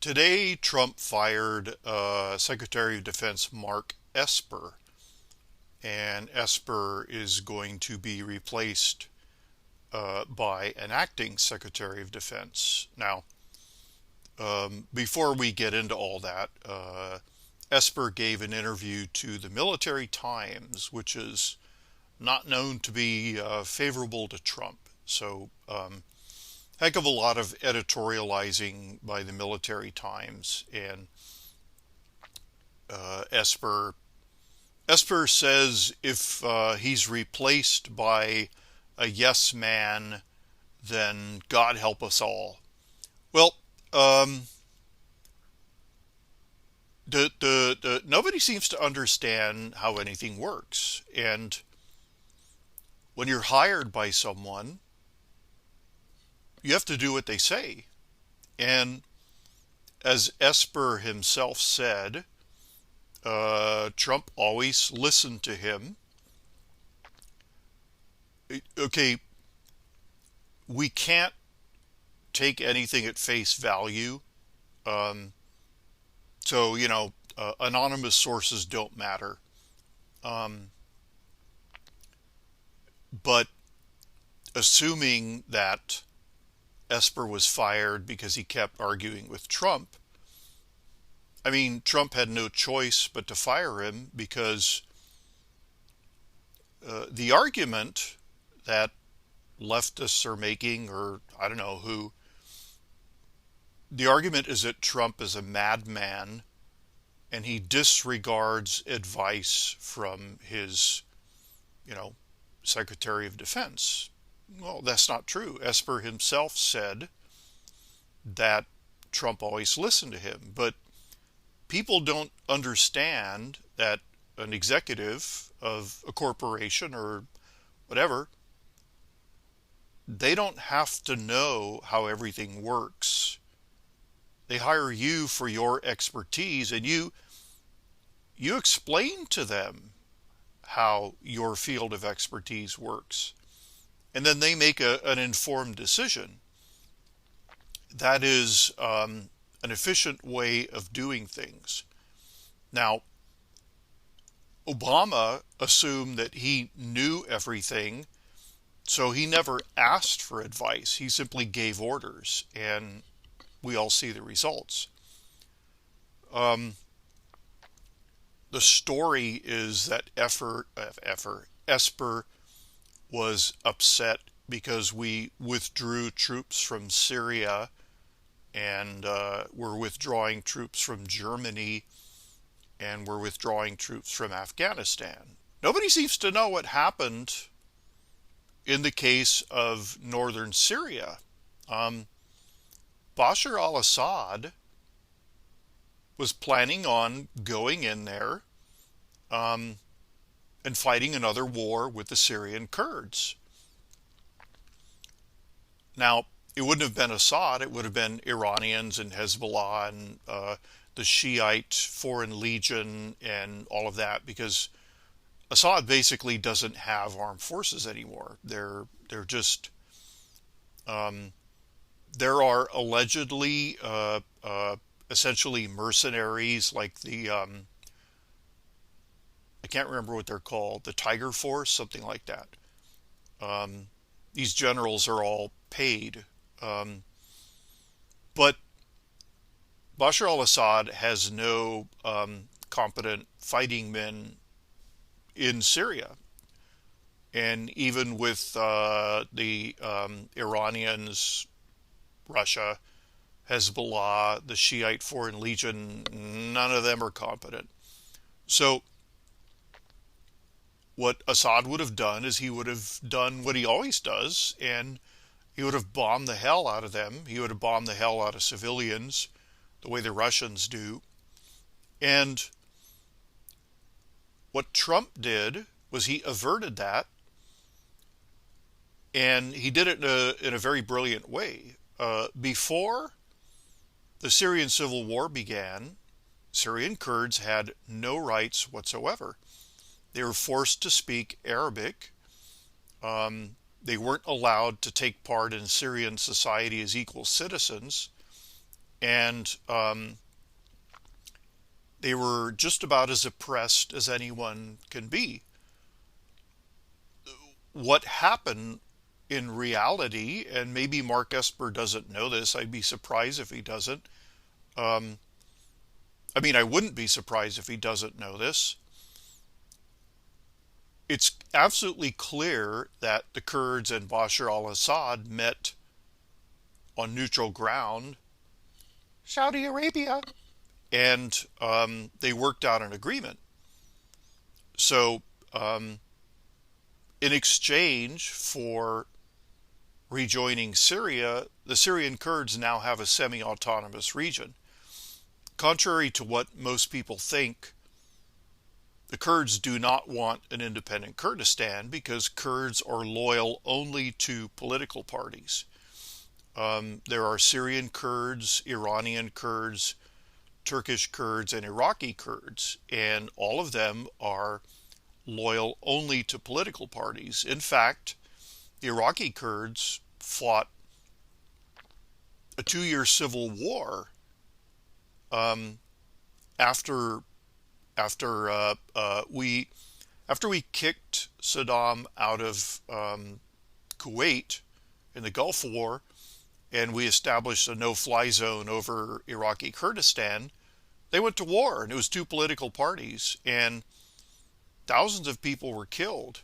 Today, Trump fired Secretary of Defense Mark Esper, and Esper is going to be replaced by an acting Secretary of Defense. Now, before we get into all that, Esper gave an interview to the Military Times, which is not known to be favorable to Trump. So, heck of a lot of editorializing by the Military Times, and Esper says if he's replaced by a yes man, then God help us all. Well, nobody seems to understand how anything works, and when you're hired by someone, you have to do what they say. And as Esper himself said, Trump always listened to him. Okay, we can't take anything at face value. Um, anonymous sources don't matter. Um, but assuming that Esper was fired because he kept arguing with Trump, I mean, Trump had no choice but to fire him because the argument that leftists are making, or I don't know who, the argument is that Trump is a madman and he disregards advice from his, you know, Secretary of Defense. Well, that's not true. Esper himself said that Trump always listened to him, but people don't understand that an executive of a corporation or whatever, they don't have to know how everything works. They hire you for your expertise, and you explain to them how your field of expertise works. And then they make an informed decision. That is an efficient way of doing things. Now, Obama assumed that he knew everything, so he never asked for advice. He simply gave orders, and we all see the results. Um, the story is that Esper was upset because we withdrew troops from Syria and we're withdrawing troops from Germany and we're withdrawing troops from Afghanistan. Nobody seems to know what happened in the case of northern Syria. Um, Bashar al-Assad was planning on going in there um, and fighting another war with the Syrian Kurds. Now, it wouldn't have been Assad, it would have been Iranians and Hezbollah and the Shiite Foreign Legion and all of that, because Assad basically doesn't have armed forces anymore. They're just um, there are allegedly essentially mercenaries like the I can't remember what they're called, the Tiger Force, something like that. Um, these generals are all paid, um, but Bashar al-Assad has no competent fighting men in Syria. And even with the Iranians, Russia, Hezbollah, the Shiite Foreign Legion, none of them are competent. So what Assad would have done is he would have done what he always does, and he would have bombed the hell out of them. He would have bombed the hell out of civilians, the way the Russians do. And what Trump did was he averted that, and he did it in a very brilliant way. Before the Syrian civil war began, Syrian Kurds had no rights whatsoever. They were forced to speak Arabic. They weren't allowed to take part in Syrian society as equal citizens. and they were just about as oppressed as anyone can be. What happened in reality, and maybe Mark Esper doesn't know this, I'd be surprised if he doesn't. Um, I wouldn't be surprised if he doesn't know this. It's absolutely clear that the Kurds and Bashar al-Assad met on neutral ground, Saudi Arabia, and they worked out an agreement. So, in exchange for rejoining Syria, the Syrian Kurds now have a semi-autonomous region. Contrary to what most people think, the Kurds do not want an independent Kurdistan because Kurds are loyal only to political parties. There are Syrian Kurds, Iranian Kurds, Turkish Kurds, and Iraqi Kurds, and all of them are loyal only to political parties. In fact, the Iraqi Kurds fought a 2-year civil war after we kicked Saddam out of Kuwait in the Gulf War, and we established a no-fly zone over Iraqi Kurdistan. They went to war, and it was 2 political parties, and thousands of people were killed.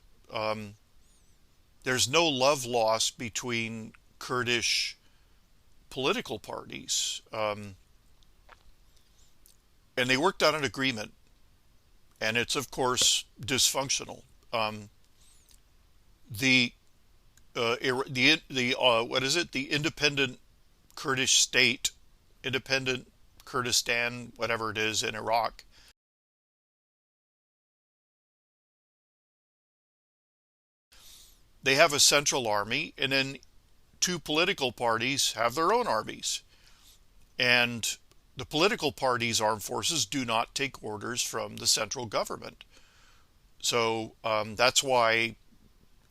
There's no love lost between Kurdish political parties. And they worked out an agreement, and it's, of course, dysfunctional. The what is it? The independent Kurdish state, independent Kurdistan, whatever it is, in Iraq, they have a central army, and then 2 political parties have their own armies. And the political parties' armed forces do not take orders from the central government. So that's why,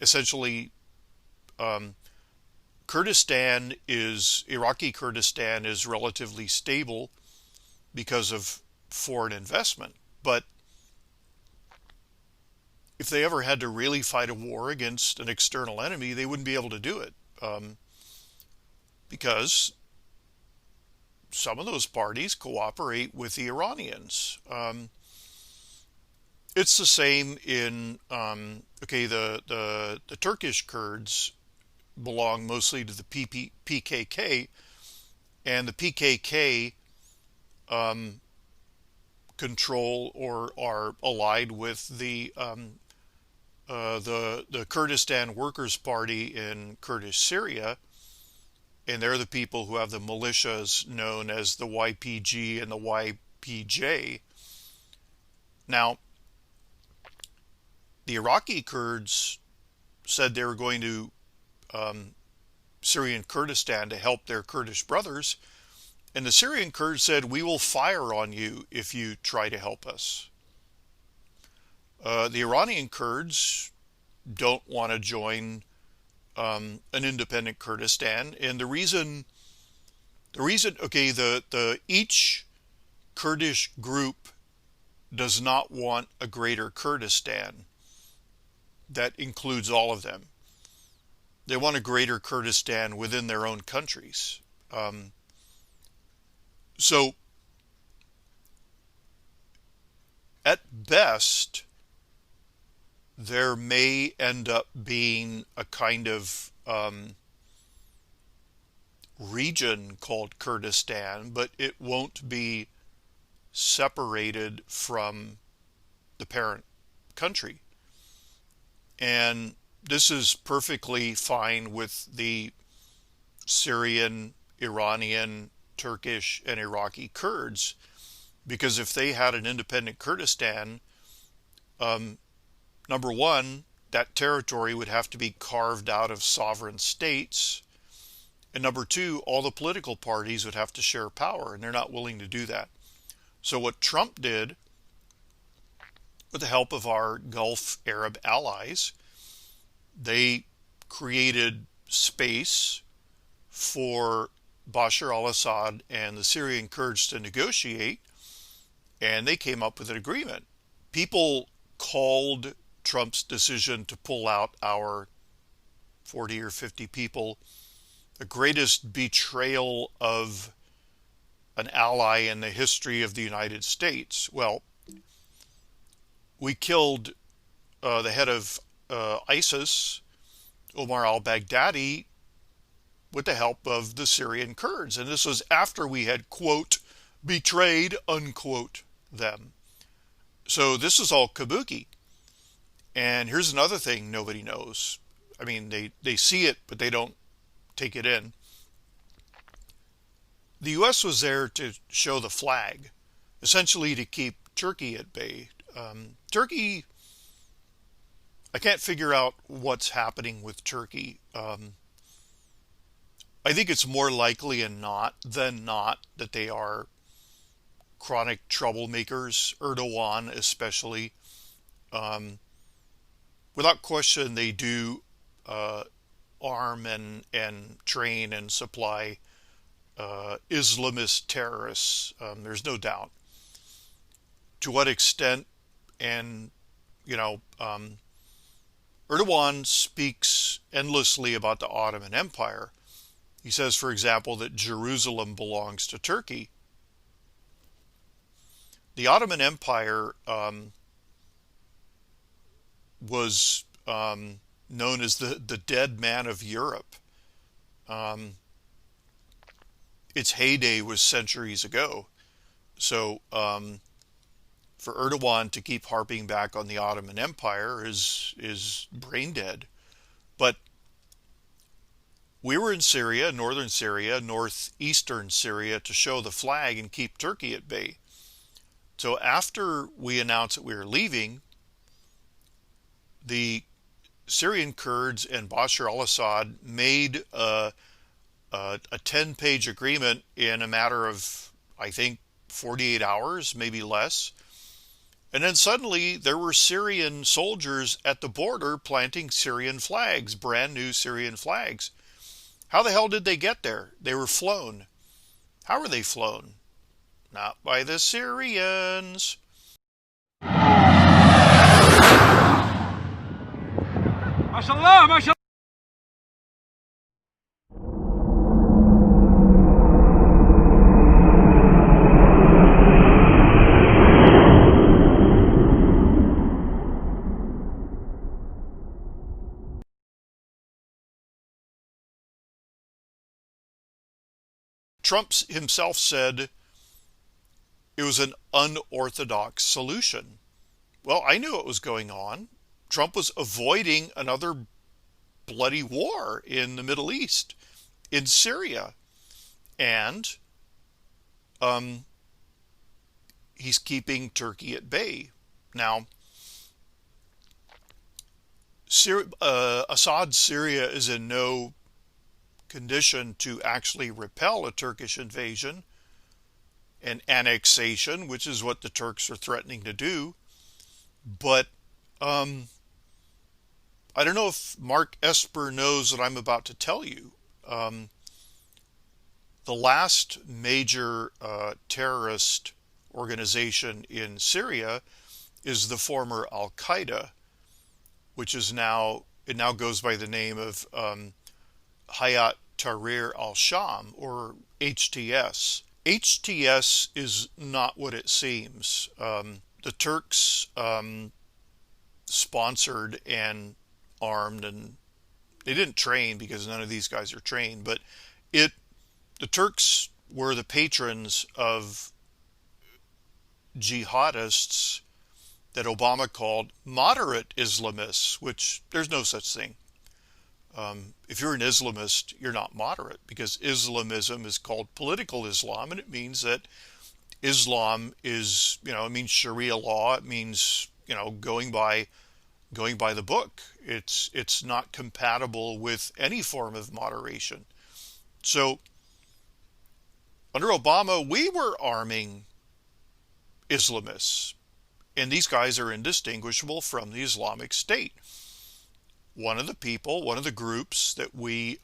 essentially, Iraqi Kurdistan is relatively stable because of foreign investment. But if they ever had to really fight a war against an external enemy, they wouldn't be able to do it, because some of those parties cooperate with the Iranians. It's the same in the Turkish Kurds belong mostly to the PKK, and the PKK control or are allied with the Kurdistan Workers' Party in Kurdish Syria, and they're the people who have the militias known as the YPG and the YPJ. Now, the Iraqi Kurds said they were going to Syrian Kurdistan to help their Kurdish brothers, and the Syrian Kurds said, "We will fire on you if you try to help us." The Iranian Kurds don't want to join an independent Kurdistan, and the reason, each Kurdish group does not want a greater Kurdistan that includes all of them. They want a greater Kurdistan within their own countries. So, at best, there may end up being a kind of region called Kurdistan, but it won't be separated from the parent country. And this is perfectly fine with the Syrian, Iranian, Turkish, and Iraqi Kurds, because if they had an independent Kurdistan, number one, that territory would have to be carved out of sovereign states, and number two, all the political parties would have to share power, and they're not willing to do that. So what Trump did, with the help of our Gulf Arab allies, they created space for Bashar al-Assad and the Syrian Kurds to negotiate, and they came up with an agreement. People called Trump's decision to pull out our 40 or 50 people the greatest betrayal of an ally in the history of the United States. Well, we killed the head of ISIS, Omar al-Baghdadi, with the help of the Syrian Kurds. And this was after we had, quote, betrayed, unquote, them. So this is all kabuki. And here's another thing nobody knows. I mean, they see it, but they don't take it in. The U.S. was there to show the flag, essentially to keep Turkey at bay. Turkey, I can't figure out what's happening with Turkey. I think it's more likely than not that they are chronic troublemakers, Erdogan especially. Without question, they do arm and train and supply Islamist terrorists. There's no doubt. To what extent? And, Erdogan speaks endlessly about the Ottoman Empire. He says, for example, that Jerusalem belongs to Turkey. The Ottoman Empire was known as the dead man of Europe. Its heyday was centuries ago. So for Erdogan to keep harping back on the Ottoman Empire is brain dead. But we were in Syria, northern Syria, northeastern Syria, to show the flag and keep Turkey at bay. So after we announced that we were leaving, the Syrian Kurds and Bashar al-Assad made a 10-page agreement in a matter of, I think, 48 hours, maybe less. And then suddenly there were Syrian soldiers at the border planting Syrian flags, brand new Syrian flags. How the hell did they get there? They were flown. How were they flown? Not by the Syrians. MashaAllah, MashaAllah. Trump himself said it was an unorthodox solution. Well, I knew what was going on. Trump was avoiding another bloody war in the Middle East, in Syria. And he's keeping Turkey at bay. Now, Assad's Syria is in no condition to actually repel a Turkish invasion and annexation, which is what the Turks are threatening to do. But I don't know if Mark Esper knows what I'm about to tell you. The last major terrorist organization in Syria is the former Al-Qaeda, which is now goes by the name of Hayat Tahrir al-Sham, or HTS. HTS is not what it seems. The Turks sponsored and armed, and they didn't train because none of these guys are trained, but the Turks were the patrons of jihadists that Obama called moderate Islamists, which there's no such thing. If you're an Islamist, you're not moderate, because Islamism is called political Islam, and it means that Islam is, it means Sharia law. It means, going by the book. It's not compatible with any form of moderation. So under Obama, we were arming Islamists, and these guys are indistinguishable from the Islamic State. One of the groups that we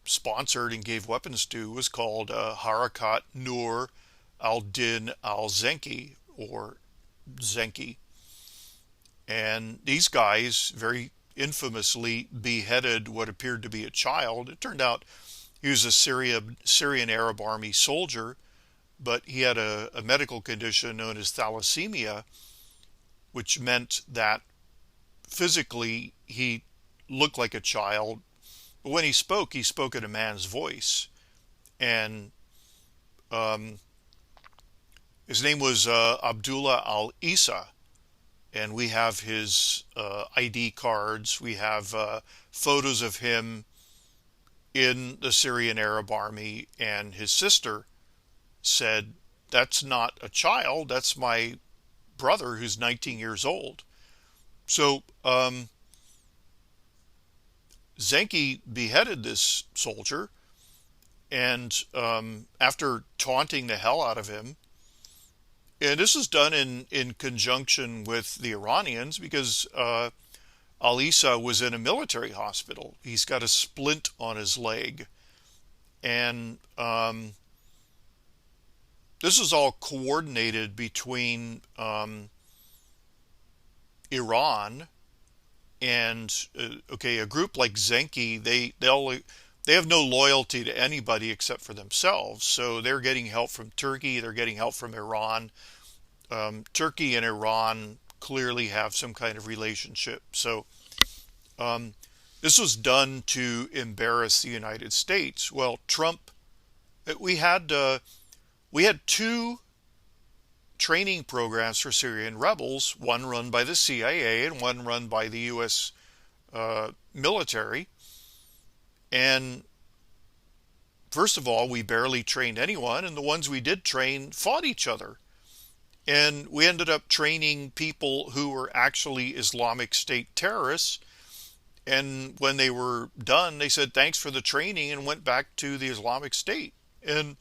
sponsored and gave weapons to was called Harakat Nur al-Din al-Zenki, or Zenki. And these guys very infamously beheaded what appeared to be a child. It turned out he was a Syrian Arab Army soldier, but he had a medical condition known as thalassemia, which meant that physically he looked like a child, but when he spoke in a man's voice. And his name was Abdullah al-Isa, and we have his ID cards. We have photos of him in the Syrian Arab Army, and his sister said, "That's not a child, that's my brother who's 19 years old." So Zenki beheaded this soldier, and after taunting the hell out of him, and this is done in conjunction with the Iranians, because Al-Isa was in a military hospital. He's got a splint on his leg. And this is all coordinated between Iran and, okay, a group like Zenki. They have no loyalty to anybody except for themselves. So they're getting help from Turkey. They're getting help from Iran. Turkey and Iran clearly have some kind of relationship. So this was done to embarrass the United States. Well, Trump, we had two training programs for Syrian rebels, one run by the CIA and one run by the U.S. Military. And first of all, we barely trained anyone, and the ones we did train fought each other. And we ended up training people who were actually Islamic State terrorists. And when they were done, they said, "Thanks for the training," and went back to the Islamic State. And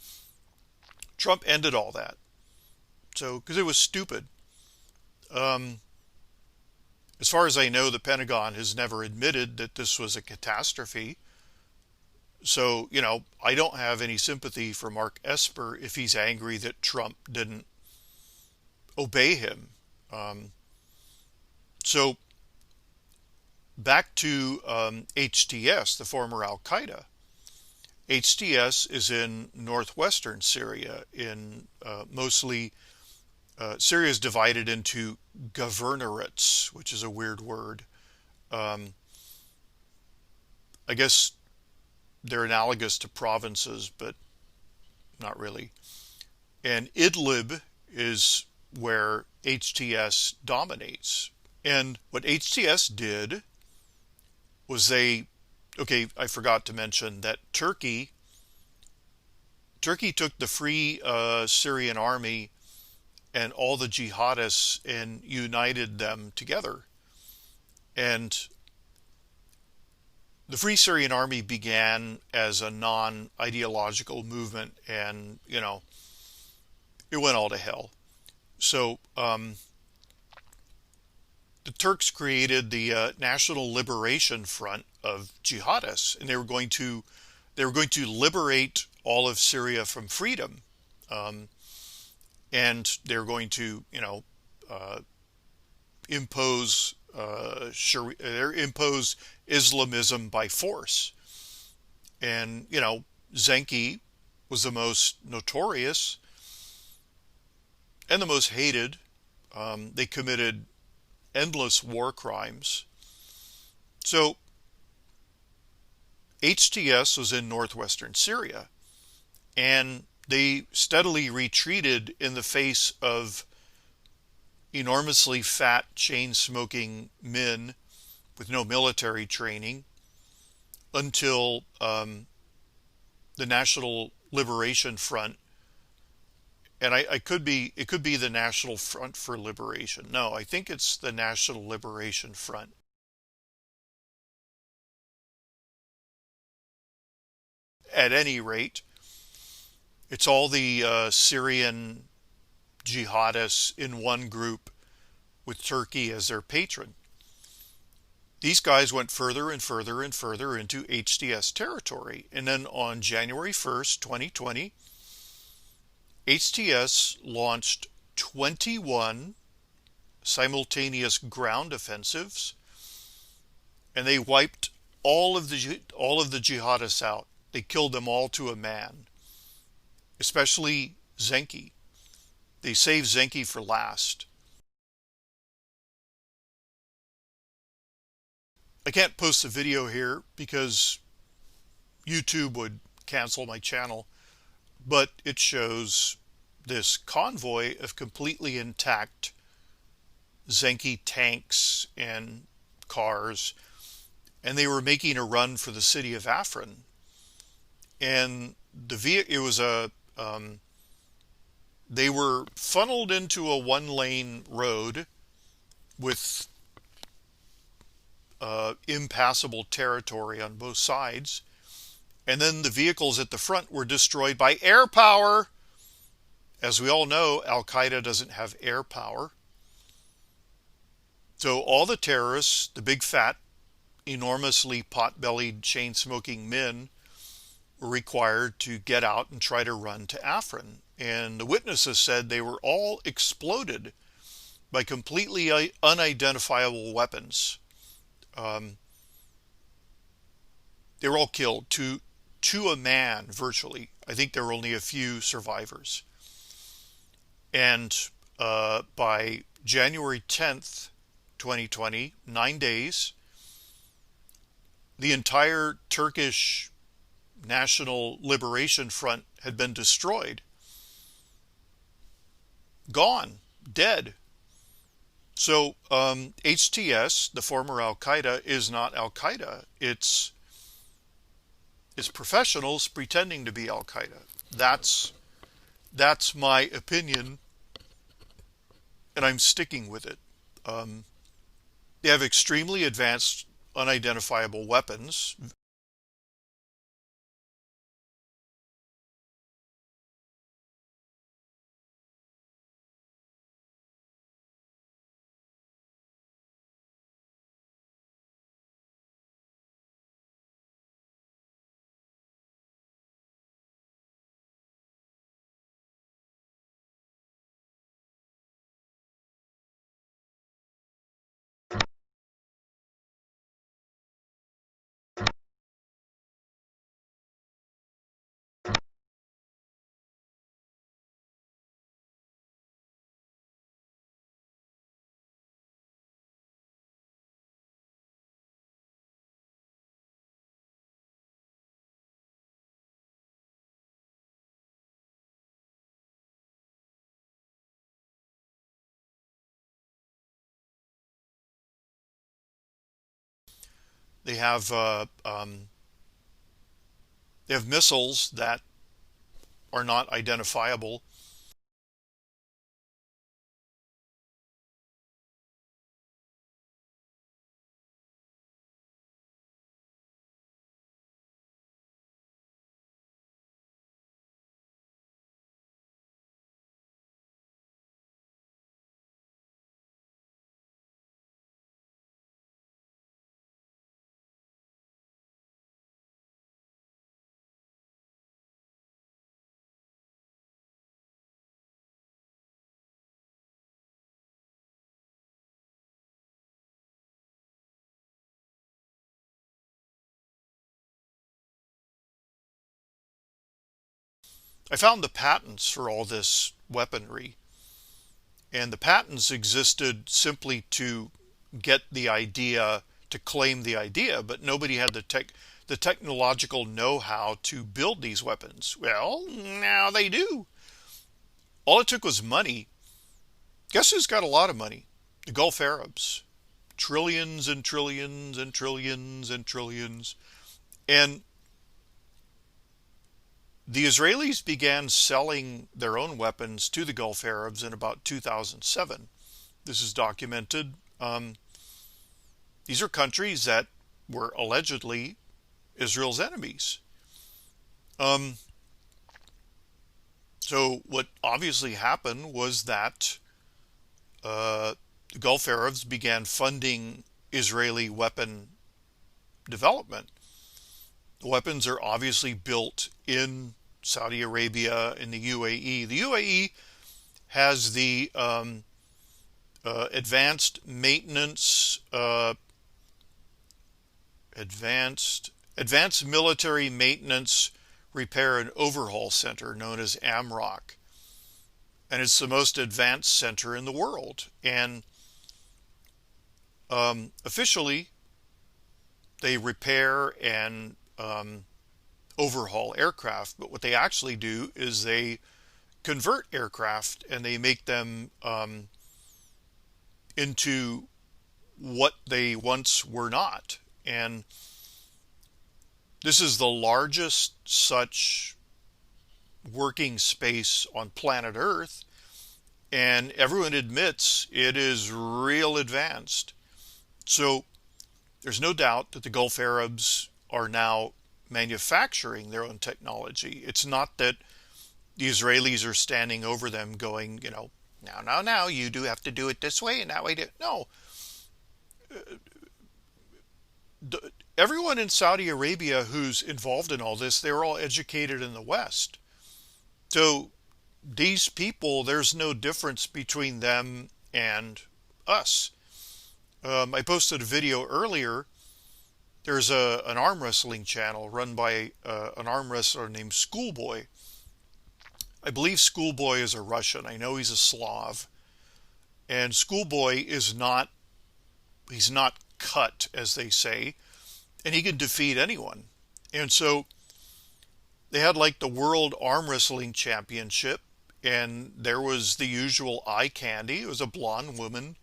Trump ended all that. So, because it was stupid. As far as I know, the Pentagon has never admitted that this was a catastrophe. So, I don't have any sympathy for Mark Esper if he's angry that Trump didn't obey him. So back to HTS, the former Al-Qaeda. HTS is in northwestern Syria. In mostly, Syria is divided into governorates, which is a weird word. I guess they're analogous to provinces, but not really. And Idlib is where HTS dominates. And what HTS did was I forgot to mention that Turkey took the Free Syrian Army and all the jihadists and united them together. And the Free Syrian Army began as a non-ideological movement, and, it went all to hell. So the Turks created the National Liberation Front of jihadists, and they were going to liberate all of Syria from freedom, and they were going to impose Islamism by force. And Zenki was the most notorious and the most hated. They committed endless war crimes. So HTS was in northwestern Syria, and they steadily retreated in the face of enormously fat, chain-smoking men with no military training until the National Liberation Front. And it could be the National Front for Liberation. No, I think it's the National Liberation Front. At any rate, it's all the Syrian jihadists in one group with Turkey as their patron. These guys went further and further and further into HTS territory. And then on January 1st, 2020, HTS launched 21 simultaneous ground offensives, and they wiped all of the jihadists out. They killed them all to a man, especially Zenki. They saved Zenki for last. I can't post the video here because YouTube would cancel my channel, but it shows this convoy of completely intact Zenki tanks and cars, and they were making a run for the city of Afrin. And it was they were funneled into a one-lane road with impassable territory on both sides. And then the vehicles at the front were destroyed by air power. As we all know, Al-Qaeda doesn't have air power. So all the terrorists, the big fat, enormously pot-bellied, chain-smoking men, were required to get out and try to run to Afrin. And the witnesses said they were all exploded by completely unidentifiable weapons. They were all killed to a man, virtually. I think there were only a few survivors. And by January 10th, 2020, 9 days, the entire Turkish National Liberation Front had been destroyed. Gone. Dead. So HTS, the former Al-Qaeda, is not Al-Qaeda. It's professionals pretending to be Al-Qaeda. That's my opinion, and I'm sticking with it. They have extremely advanced, unidentifiable weapons. They have missiles that are not identifiable. I found the patents for all this weaponry, and the patents existed simply to get the idea, to claim the idea, but nobody had the technological know-how to build these weapons. Well, now they do. All it took was money. Guess who's got a lot of money? The Gulf Arabs. Trillions and trillions and trillions and trillions. And the Israelis began selling their own weapons to the Gulf Arabs in about 2007. This is documented. These are countries that were allegedly Israel's enemies. So what obviously happened was that the Gulf Arabs began funding Israeli weapon development. The weapons are obviously built in Saudi Arabia and the UAE. The UAE has the advanced maintenance, advanced military maintenance, repair and overhaul center known as AMROC, and it's the most advanced center in the world. And officially, they repair and overhaul aircraft, but what they actually do is they convert aircraft and they make them into what they once were not. And this is the largest such working space on planet Earth, and everyone admits it is real advanced. So there's no doubt that the Gulf Arabs are now manufacturing their own technology. It's not that the Israelis are standing over them going, now, you do have to do it this way and that way. No. Everyone in Saudi Arabia who's involved in all this, they're all educated in the West. So these people, there's no difference between them and us. I posted a video earlier. There's an arm wrestling channel run by an arm wrestler named Schoolboy. I believe Schoolboy is a Russian. I know he's a Slav. And Schoolboy he's not cut, as they say, and he can defeat anyone. And so they had like the World Arm Wrestling Championship, and there was the usual eye candy. It was a blonde woman,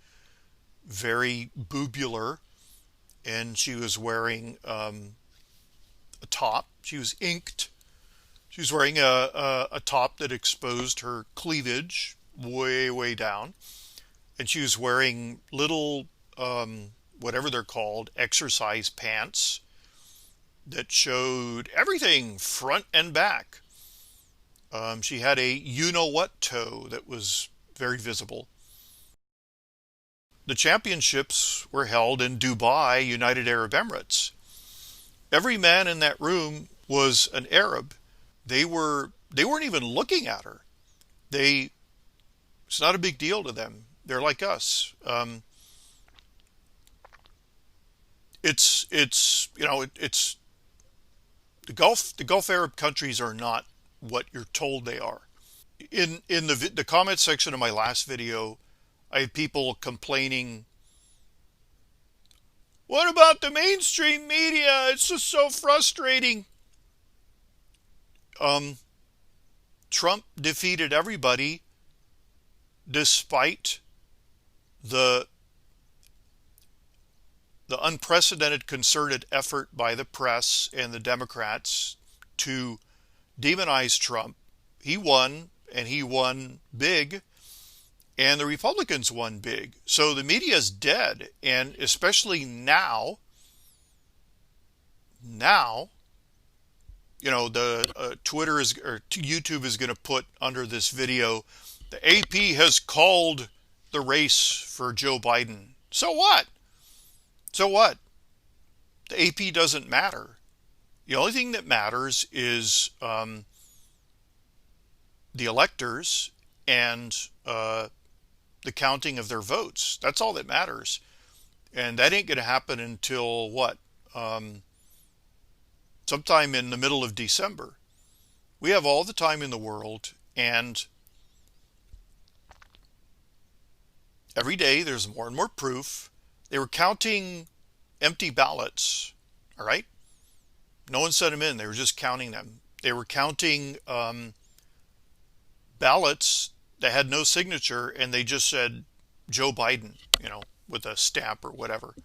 very boobular, and she was wearing a top. She was inked. She was wearing a top that exposed her cleavage way, way down. And she was wearing little, whatever they're called, exercise pants that showed everything front and back. She had a you-know-what toe that was very visible. The championships were held in Dubai, United Arab Emirates. Every man in that room was an Arab. They weren't even looking at her. It's not a big deal to them. They're like us. It's the Gulf Arab countries are not what you're told they are. In the comment section of my last video, I had people complaining, what about the mainstream media? It's just so frustrating. Trump defeated everybody despite the unprecedented concerted effort by the press and the Democrats to demonize Trump. He won, and he won big, and the Republicans won big. So the media is dead, and especially now, the Twitter or YouTube is going to put under this video, the AP has called the race for Joe Biden. So what? So what? The AP doesn't matter. The only thing that matters is the electors and the counting of their votes. That's all that matters. And that ain't going to happen until what? Sometime in the middle of December. We have all the time in the world, and every day there's more and more proof. They were counting empty ballots, all right? No one sent them in. They were just counting them. They were counting ballots that had no signature, and they just said Joe Biden, with a stamp or whatever.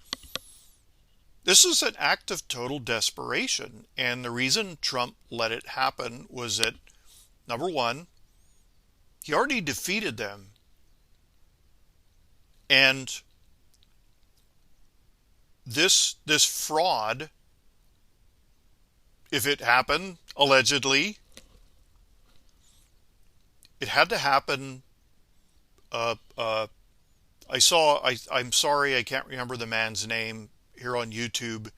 This is an act of total desperation, and the reason Trump let it happen was that, number one, he already defeated them, and this fraud, if it happened, allegedly, it had to happen I'm sorry, I can't remember the man's name here on YouTube.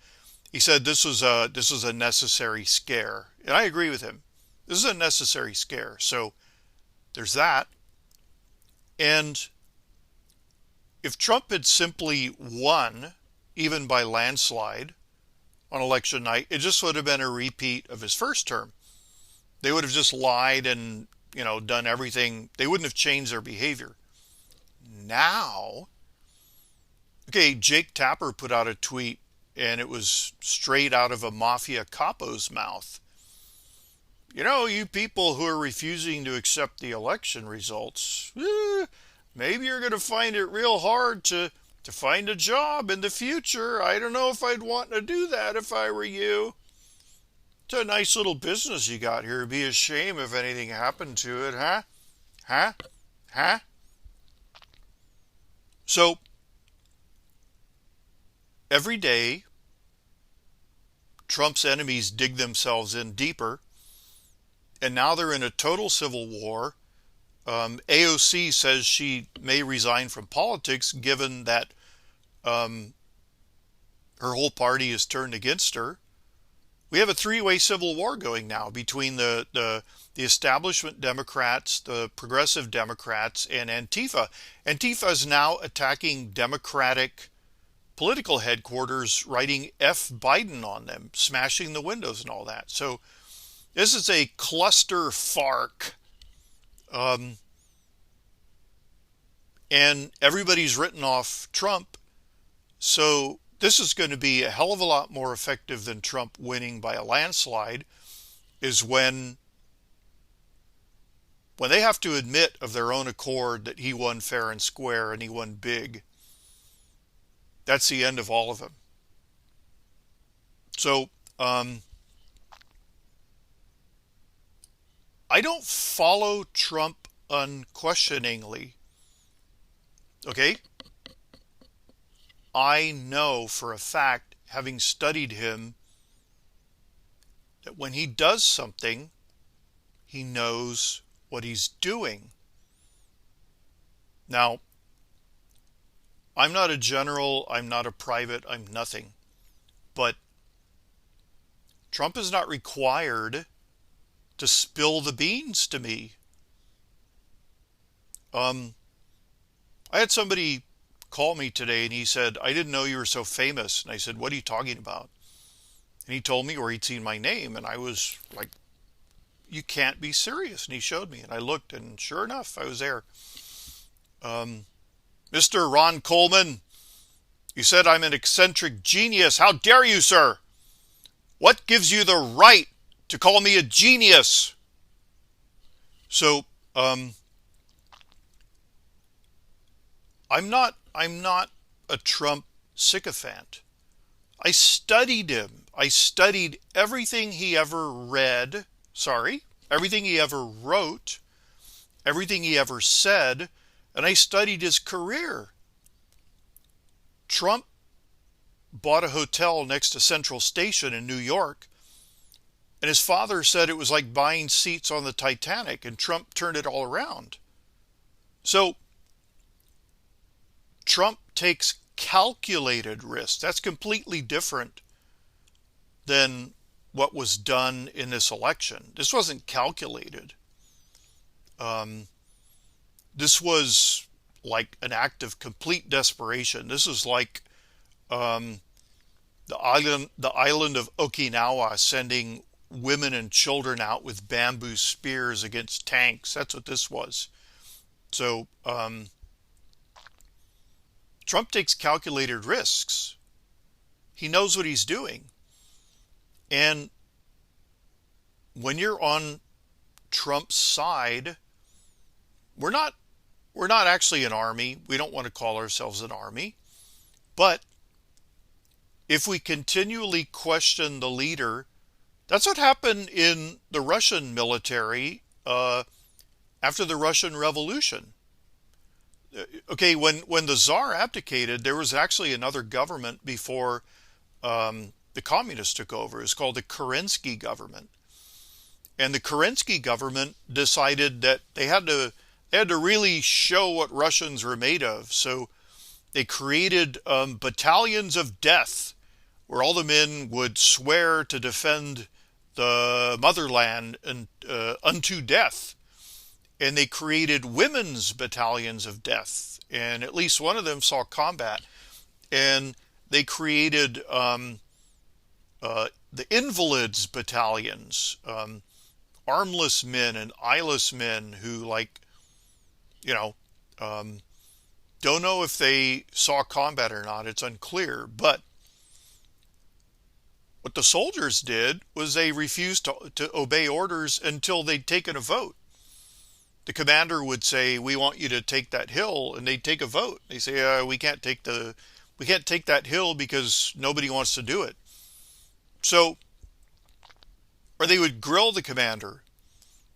He said this was a necessary scare, and I agree with him. This is a necessary scare. So there's that. And if Trump had simply won, even by landslide, on election night, it just would have been a repeat of his first term. They would have just lied and, done everything. They wouldn't have changed their behavior. Now, okay, Jake Tapper put out a tweet and it was straight out of a mafia capo's mouth. You people who are refusing to accept the election results, maybe you're going to find it real hard to find a job in the future. I don't know if I'd want to do that if I were you. It's a nice little business you got here. It'd be a shame if anything happened to it, huh? Huh? Huh? So, every day, Trump's enemies dig themselves in deeper, and now they're in a total civil war. AOC says she may resign from politics given that her whole party is turned against her. We have a three-way civil war going now between the establishment Democrats, the progressive Democrats, and Antifa. Antifa is now attacking Democratic political headquarters, writing F. Biden on them, smashing the windows and all that. So this is a cluster fark. And everybody's written off Trump. So this is going to be a hell of a lot more effective than Trump winning by a landslide, is when they have to admit of their own accord that he won fair and square and he won big. That's the end of all of them. So, I don't follow Trump unquestioningly. Okay? I know for a fact, having studied him, that when he does something, he knows what he's doing. Now, I'm not a general, I'm not a private, I'm nothing. But Trump is not required to spill the beans to me. I had somebody call me today and he said, I didn't know you were so famous. And I said, what are you talking about? And he told me where he'd seen my name. And I was like, you can't be serious. And he showed me. And I looked, and sure enough, I was there. Mr. Ron Coleman, you said I'm an eccentric genius. How dare you, sir? What gives you the right to call me a genius? So, I'm not a Trump sycophant. I studied him. I studied everything he ever read. Everything he ever wrote, everything he ever said, and I studied his career. Trump bought a hotel next to Central Station in New York, and his father said it was like buying seats on the Titanic, and Trump turned it all around. So, Trump takes calculated risks. That's completely different than what was done in this election. This wasn't calculated. This was like an act of complete desperation. This is like the island of Okinawa sending women and children out with bamboo spears against tanks. That's what this was. So Trump takes calculated risks. He knows what he's doing. And when you're on Trump's side, we're not actually an army. We don't want to call ourselves an army. But if we continually question the leader, that's what happened in the Russian military after the Russian Revolution. Okay, when the Tsar abdicated, there was actually another government before the communists took over. It was called the Kerensky government. And the Kerensky government decided that they had to really show what Russians were made of. So They created battalions of death where all the men would swear to defend the motherland and, unto death. And they created women's battalions of death, and at least one of them saw combat. And they created the invalids battalions, armless men and eyeless men who, like, you know, don't know if they saw combat or not. It's unclear. But what the soldiers did was they refused to obey orders until they'd taken a vote. The commander would say, "We want you to take that hill," and they'd take a vote. They say, "We can't take that hill because nobody wants to do it." So, or they would grill the commander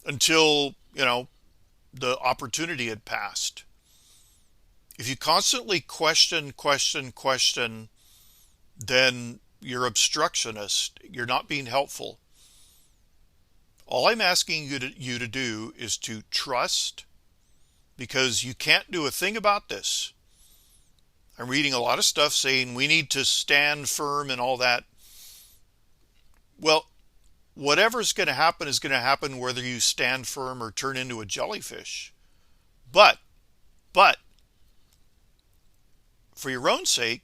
until, the opportunity had passed. If you constantly question, then you're obstructionist. You're not being helpful. All I'm asking you to do is to trust, because you can't do a thing about this. I'm reading a lot of stuff saying we need to stand firm and all that. Well, whatever's going to happen is going to happen whether you stand firm or turn into a jellyfish. But, for your own sake,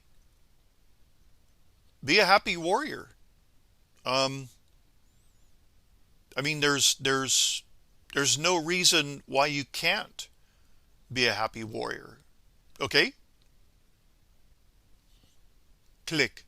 be a happy warrior. There's no reason why you can't be a happy warrior. Okay? Click.